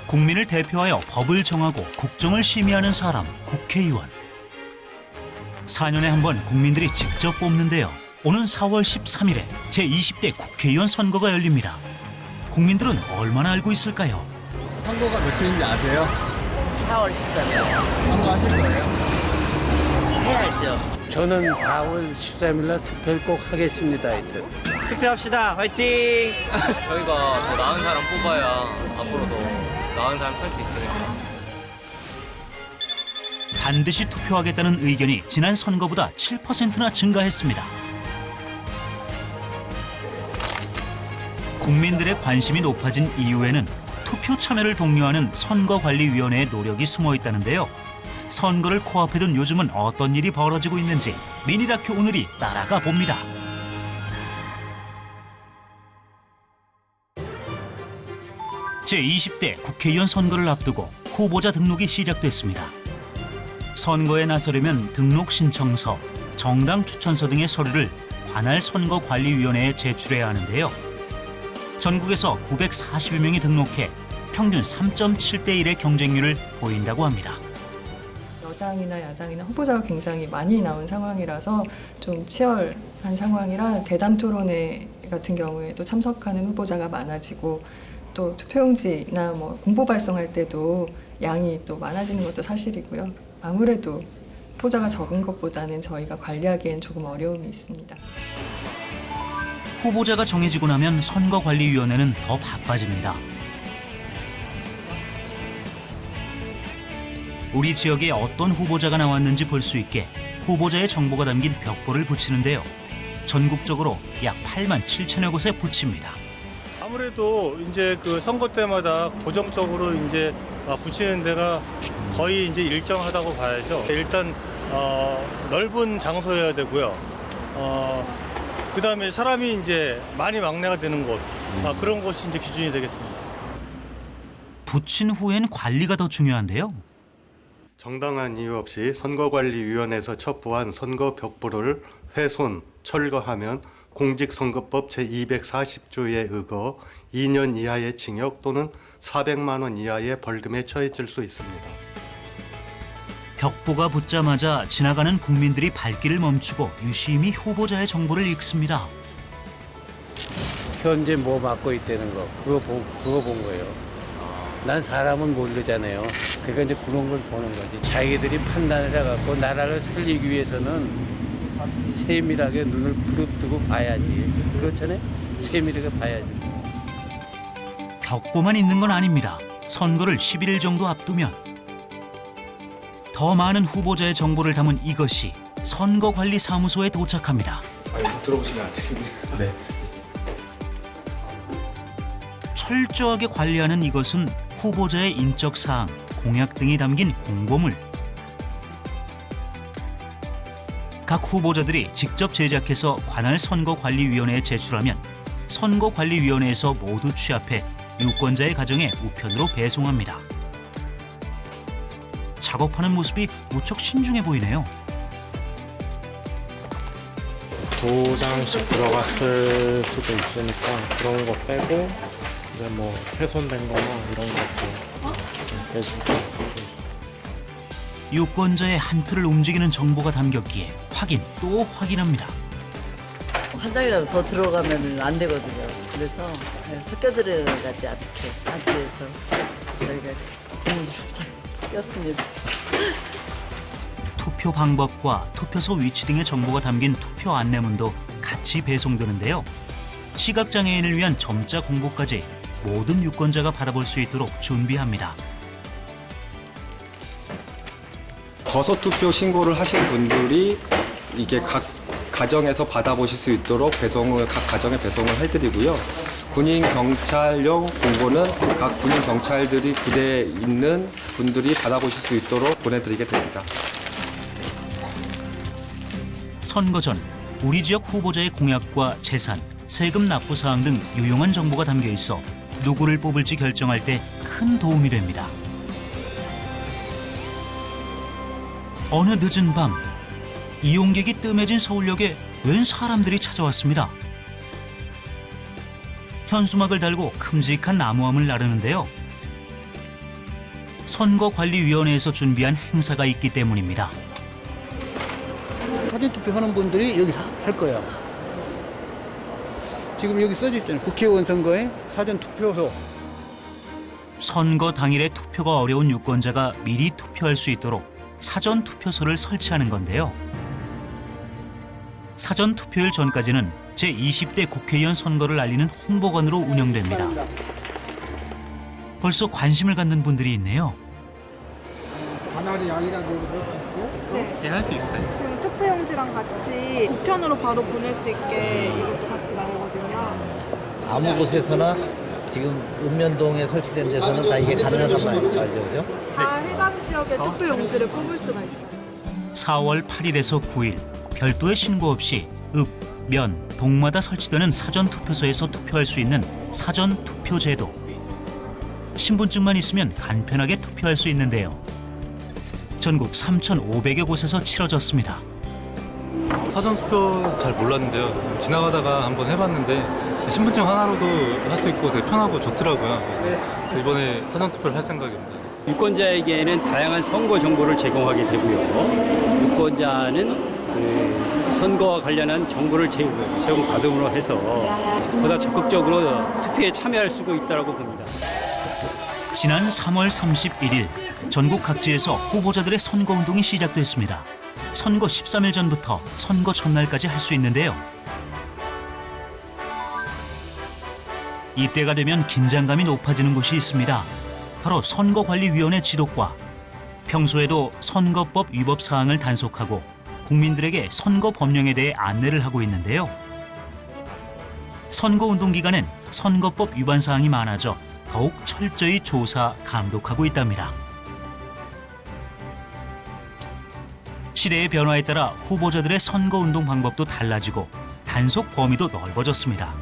국민을 대표하여 법을 정하고 국정을 심의하는 사람, 국회의원. 4년에 한 번 국민들이 직접 뽑는데요. 오는 4월 13일에 제20대 국회의원 선거가 열립니다. 국민들은 얼마나 알고 있을까요? 선거가 며칠인지 아세요? 4월 13일 선거하실 거예요? 해야죠. 저는 4월 13일 날 투표를 꼭 하겠습니다. 하여튼. 투표합시다. 화이팅! 저희가 더 나은 사람 뽑아야 앞으로도 나은 사람 할 수 있으니까. 반드시 투표하겠다는 의견이 지난 선거보다 7%나 증가했습니다. 국민들의 관심이 높아진 이유에는 투표 참여를 독려하는 선거관리위원회의 노력이 숨어 있다는데요. 선거를 코앞에 둔 요즘은 어떤 일이 벌어지고 있는지 미니다큐 오늘이 따라가 봅니다. 제20대 국회의원 선거를 앞두고 후보자 등록이 시작됐습니다. 선거에 나서려면 등록 신청서, 정당 추천서 등의 서류를 관할 선거관리위원회에 제출해야 하는데요. 전국에서 940여 명이 등록해 평균 3.7대 1의 경쟁률을 보인다고 합니다. 여당이나 야당이나 후보자가 굉장히 많이 나온 상황이라서 좀 치열한 상황이라 대담 토론회 같은 경우에도 참석하는 후보자가 많아지고 또 투표용지나 공보 발송할 때도 양이 또 많아지는 것도 사실이고요. 아무래도 후보자가 적은 것보다는 저희가 관리하기엔 조금 어려움이 있습니다. 후보자가 정해지고 나면 선거관리위원회는 더 바빠집니다. 우리 지역에 어떤 후보자가 나왔는지 볼 수 있게 후보자의 정보가 담긴 벽보를 붙이는데요. 전국적으로 약 8만 7천여 곳에 붙입니다. 아무래도 이제 그 선거 때마다 고정적으로 이제 붙이는 데가 거의 이제 일정하다고 봐야죠. 일단 넓은 장소여야 되고요. 그다음에 사람이 이제 많이 왕래가 되는 곳, 그런 곳이 이제 기준이 되겠습니다. 붙인 후엔 관리가 더 중요한데요. 정당한 이유 없이 선거관리위원회에서 첩부한 선거 벽보를 훼손, 철거하면 공직선거법 제240조에 의거 2년 이하의 징역 또는 400만 원 이하의 벌금에 처해질 수 있습니다. 벽보가 붙자마자 지나가는 국민들이 발길을 멈추고 유심히 후보자의 정보를 읽습니다. 현재 뭐 맡고 있다는 거 그거 본 거예요. 난 사람은 모르잖아요. 그러니까 이제 그런 걸 보는 거지. 자기들이 판단을 해갖고 나라를 살리기 위해서는 세밀하게 눈을 부릅뜨고 봐야지. 그렇잖아요. 세밀하게 봐야지. 벽보만 있는 건 아닙니다. 선거를 11일 정도 앞두면 더 많은 후보자의 정보를 담은 이것이 선거관리사무소에 도착합니다. 들어보시면 안 됩니다. 네. 철저하게 관리하는 이것은 후보자의 인적 사항, 공약 등이 담긴 공보물. 각 후보자들이 직접 제작해서 관할 선거관리위원회에 제출하면 선거관리위원회에서 모두 취합해 유권자의 가정에 우편으로 배송합니다. 작업하는 모습이 무척 신중해 보이네요. 도장씩 들어갔을 수도 있으니까 그런 거 빼고 이제 뭐 훼손된 거나 이런 것도 빼주고. 유권자의 한표를 움직이는 정보가 담겼기에 확인 또 확인합니다. 한 장이라도 더 들어가면 안 되거든요. 그래서 섞여 들어가지 않기 위해서 저희가 고무줄 잘 꼈습니다. 투표 방법과 투표소 위치 등의 정보가 담긴 투표 안내문도 같이 배송되는데요. 시각장애인을 위한 점자 공보까지 모든 유권자가 받아볼 수 있도록 준비합니다. 거소투표 신고를 하신 분들이 이게 각 가정에서 받아보실 수 있도록 각 가정에 배송을 해드리고요. 군인 경찰용 공고는 각 군인 경찰들이 부대에 있는 분들이 받아보실 수 있도록 보내드리게 됩니다. 선거 전 우리 지역 후보자의 공약과 재산, 세금 납부 사항 등 유용한 정보가 담겨 있어 누구를 뽑을지 결정할 때 큰 도움이 됩니다. 어느 늦은 밤, 이용객이 뜸해진 서울역에 웬 사람들이 찾아왔습니다. 현수막을 달고 큼직한 나무함을 나르는데요. 선거관리위원회에서 준비한 행사가 있기 때문입니다. 사전투표 하는 분들이 여기서 할 거야. 지금 여기 써져 있잖아요. 국회의원 선거에 사전투표소. 선거 당일에 투표가 어려운 유권자가 미리 투표할 수 있도록 사전투표소를 설치하는 건데요. 사전투표일 전까지는 제20대 국회의원 선거를 알리는 홍보관으로 운영됩니다. 벌써 관심을 갖는 분들이 있네요. 네, 할 수 있어요. 그럼 투표용지랑 같이 우편으로 바로 보낼 수 있게 이것도 같이 나오거든요. 아무 곳에서나 지금 읍면동에 설치된 데서는 다 이게 가능하단 말이죠, 그죠? 다 해당 지역의 투표용지를 뽑을 수가 있어요. 4월 8일에서 9일 별도의 신고 없이 읍, 면, 동마다 설치되는 사전투표소에서 투표할 수 있는 사전투표제도. 신분증만 있으면 간편하게 투표할 수 있는데요. 전국 3,500여 곳에서 치러졌습니다. 사전투표 잘 몰랐는데요. 지나가다가 한번 해봤는데 신분증 하나로도 할 수 있고 되게 편하고 좋더라고요. 그래서 이번에 사전투표를 할 생각입니다. 유권자에게는 다양한 선거 정보를 제공하게 되고요. 유권자는 선거와 관련한 정보를 제공받음으로 해서 보다 적극적으로 투표에 참여할 수 있다고 봅니다. 지난 3월 31일 전국 각지에서 후보자들의 선거운동이 시작됐습니다. 선거 13일 전부터 선거 전날까지 할 수 있는데요. 이때가 되면 긴장감이 높아지는 곳이 있습니다. 바로 선거관리위원회 지도과. 평소에도 선거법 위법 사항을 단속하고 국민들에게 선거 법령에 대해 안내를 하고 있는데요. 선거운동 기간엔 선거법 위반 사항이 많아져 더욱 철저히 조사, 감독하고 있답니다. 시대의 변화에 따라 후보자들의 선거운동 방법도 달라지고 단속 범위도 넓어졌습니다.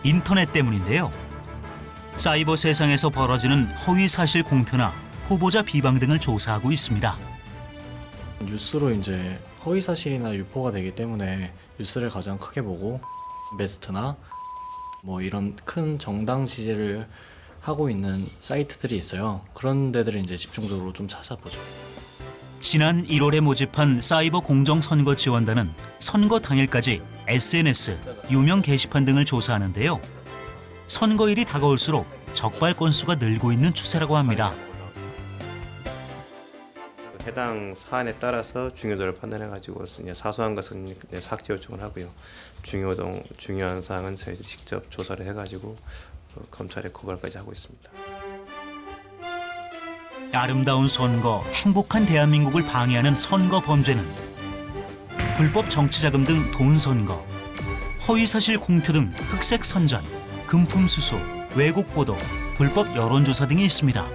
인터넷 때문인데요. 사이버 세상에서 벌어지는 허위사실 공표나 후보자 비방 등을 조사하고 있습니다. 뉴스로 이제 허위 사실이나 유포가 되기 때문에 뉴스를 가장 크게 보고 베스트나 뭐 이런 큰 정당 지지를 하고 있는 사이트들이 있어요. 그런 데들을 이제 집중적으로 좀 찾아보죠. 지난 1월에 모집한 사이버 공정선거 지원단은 선거 당일까지 SNS, 유명 게시판 등을 조사하는데요. 선거일이 다가올수록 적발 건수가 늘고 있는 추세라고 합니다. 해당 사안에 따라서 중요도를 판단해가지고 사소한 것은 삭제 요청을 하고요. 중요한 사항은 저희들이 직접 조사를 해가지고 검찰에 고발까지 하고 있습니다. 아름다운 선거, 행복한 대한민국을 방해하는 선거 범죄는 불법 정치자금 등 돈선거, 허위사실 공표 등 흑색 선전, 금품 수수, 왜곡 보도, 불법 여론조사 등이 있습니다.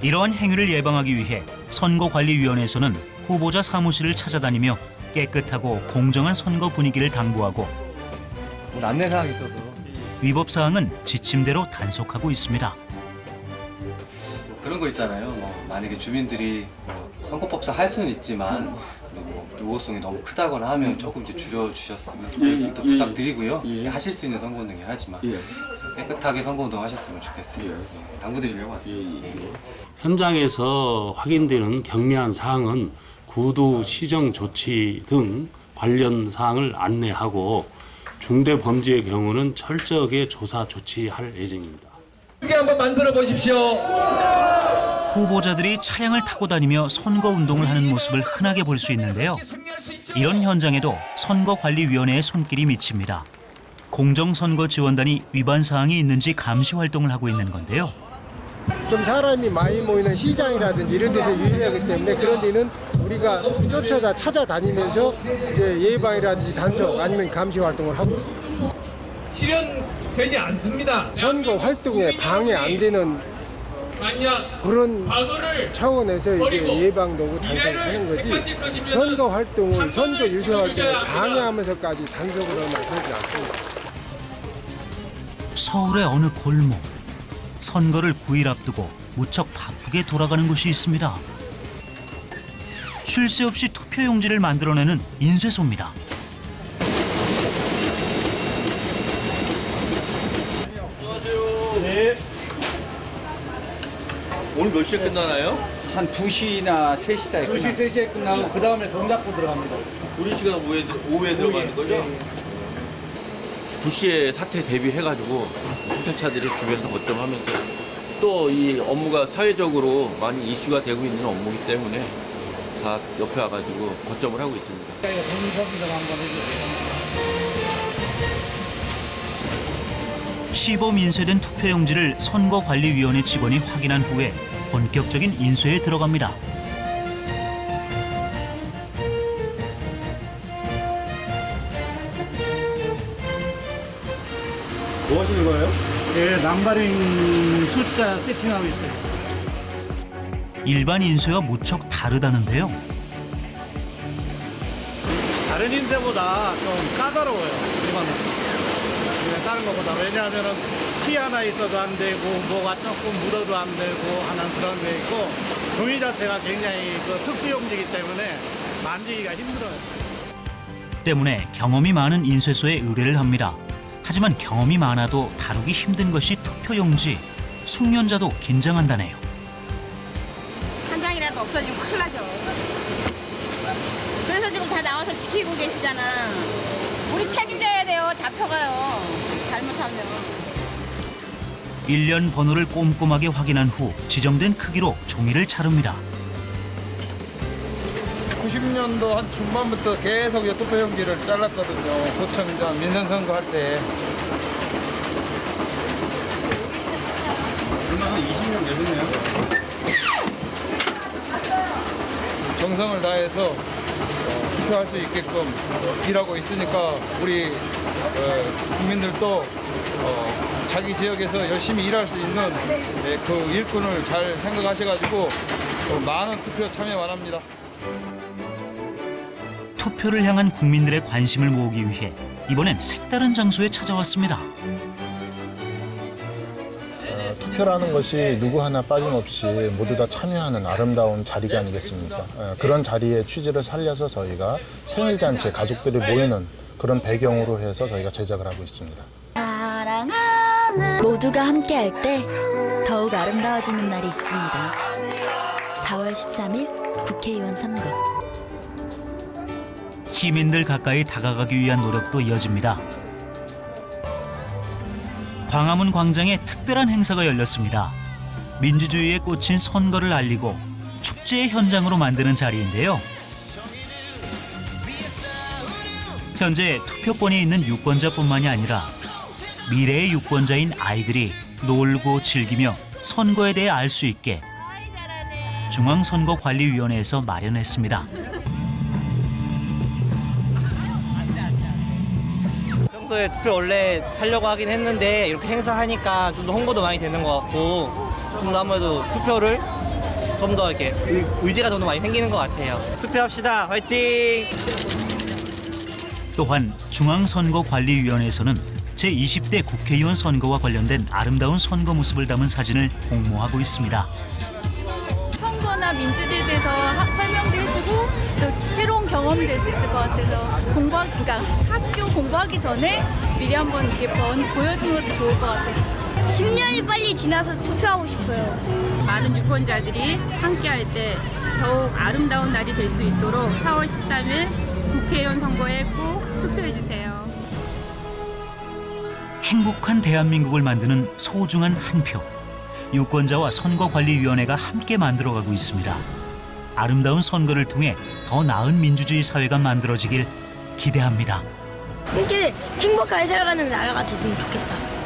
이러한 행위를 예방하기 위해 선거관리위원회에서는 후보자 사무실을 찾아다니며 깨끗하고 공정한 선거 분위기를 당부하고 안내사항이 있어서 위법 사항은 지침대로 단속하고 있습니다. 그런 거 있잖아요. 만약에 주민들이 선거법상 할 수는 있지만 요구성이 너무 크다거나 하면 조금 이제 줄여주셨으면 또 부탁드리고요. 하실 수 있는 선거운동 해야지만 깨끗하게 선거운동 하셨으면 좋겠어요. 당부드리려고 왔습니다. 현장에서 확인되는 경미한 사항은 구두 시정 조치 등 관련 사항을 안내하고 중대 범죄의 경우는 철저하게 조사 조치할 예정입니다. 크게 한번 만들어 보십시오. 후보자들이 차량을 타고 다니며 선거운동을 하는 모습을 흔하게 볼 수 있는데요. 이런 현장에도 선거관리위원회의 손길이 미칩니다. 공정선거지원단이 위반 사항이 있는지 감시 활동을 하고 있는 건데요. 좀 사람이 많이 모이는 시장이라든지 이런 데서 유행하기 때문에 그런 데는 우리가 찾아다니면서 이제 예방이라든지 단속 아니면 감시 활동을 하고 있습니다. 실현되지 않습니다. 선거 활동에 방해 안 되는 그런 차원에서 이제 예방도구 단속하는 거지 선거 활동을 선거 유세 활동을 방해하면서까지 단속으로는 하지 않습니다. 서울의 어느 골목. 선거를 9일 앞두고 무척 바쁘게 돌아가는 곳이 있습니다. 쉴 새 없이 투표용지를 만들어내는 인쇄소입니다. 안녕하세요. 네. 오늘 몇 시에 끝나나요? 한 2시나 3시 사이 2시, 3시에 끝나고 그 다음에 동작구 들어갑니다. 우리 시간 오후에 들어가는 거죠? 2시에 사태 대비해가지고 홍차차들이 주변에서 거점하면서 또 이 업무가 사회적으로 많이 이슈가 되고 있는 업무이기 때문에 다 옆에 와가지고 거점을 하고 있습니다. 시범 인쇄된 투표용지를 선거관리위원회 직원이 확인한 후에 본격적인 인쇄에 들어갑니다. 뭐 하시는 거예요? 네, 남바링 숫자 세팅하고 있어요. 일반 인쇄와 무척 다르다는데요. 다른 인쇄보다 좀 까다로워요. 이거는. 그냥 다른 것보다. 왜냐하면은 티 하나 있어도 안 되고 뭐가 조금 묻어도 안 되고 하는 그런 게 있고 종이 자체가 굉장히 그 특수용지이기 때문에 만지기가 힘들어요. 때문에 경험이 많은 인쇄소에 의뢰를 합니다. 하지만 경험이 많아도 다루기 힘든 것이 투표용지. 숙련자도 긴장한다네요. 한 장이라도 없어지면 큰일 나죠. 그래서 지금 다 나와서 지키고 계시잖아. 우리 책임져야 돼요. 잡혀가요. 잘못하면. 1년 번호를 꼼꼼하게 확인한 후 지정된 크기로 종이를 자릅니다. 90년도 한 중반부터 계속 이 투표용지를 잘랐거든요. 도청장 민선선거 할 때. 얼마나 20년 되셨네요. 정성을 다해서 투표할 수 있게끔 일하고 있으니까 우리 국민들도 자기 지역에서 열심히 일할 수 있는 그 일꾼을 잘 생각하셔가지고 많은 투표 참여 바랍니다. 투표를 향한 국민들의 관심을 모으기 위해 이번엔 색다른 장소에 찾아왔습니다. 투표라는 것이 누구 하나 빠짐없이 모두 다 참여하는 아름다운 자리가 아니겠습니까? 그런 자리의 취지를 살려서 저희가 생일잔치, 가족들이 모이는 그런 배경으로 해서 저희가 제작을 하고 있습니다. 사랑하는 모두가 함께할 때 더욱 아름다워지는 날이 있습니다. 4월 13일 국회의원 선거. 시민들 가까이 다가가기 위한 노력도 이어집니다. 광화문 광장에 특별한 행사가 열렸습니다. 민주주의에 꽂힌 선거를 알리고 축제의 현장으로 만드는 자리인데요. 현재 투표권이 있는 유권자뿐만이 아니라 미래의 유권자인 아이들이 놀고 즐기며 선거에 대해 알 수 있게 중앙선거관리위원회에서 마련했습니다. 평소에 투표 원래 하려고 하긴 했는데 이렇게 행사하니까 좀 더 홍보도 많이 되는 것 같고 좀 더 아무래도 투표를 좀 더 이렇게 의지가 좀 더 많이 생기는 것 같아요. 투표합시다. 화이팅! 또한 중앙선거관리위원회에서는 제20대 국회의원 선거와 관련된 아름다운 선거 모습을 담은 사진을 공모하고 있습니다. 선거나 민주주의에 대해서 설명도 해주고 또 새로운 경험이 될 수 있을 것 같아서 그러니까 학교 공부하기 전에 미리 한번 이게 보여주는 것도 좋을 것 같아요. 10년이 빨리 지나서 투표하고 싶어요. 많은 유권자들이 함께할 때 더욱 아름다운 날이 될 수 있도록 4월 13일 국회의원 선거에 꼭 투표해주세요. 행복한 대한민국을 만드는 소중한 한 표. 유권자와 선거관리위원회가 함께 만들어가고 있습니다. 아름다운 선거를 통해 더 나은 민주주의 사회가 만들어지길 기대합니다. 함께 행복하게 살아가는 나라가 됐으면 좋겠어.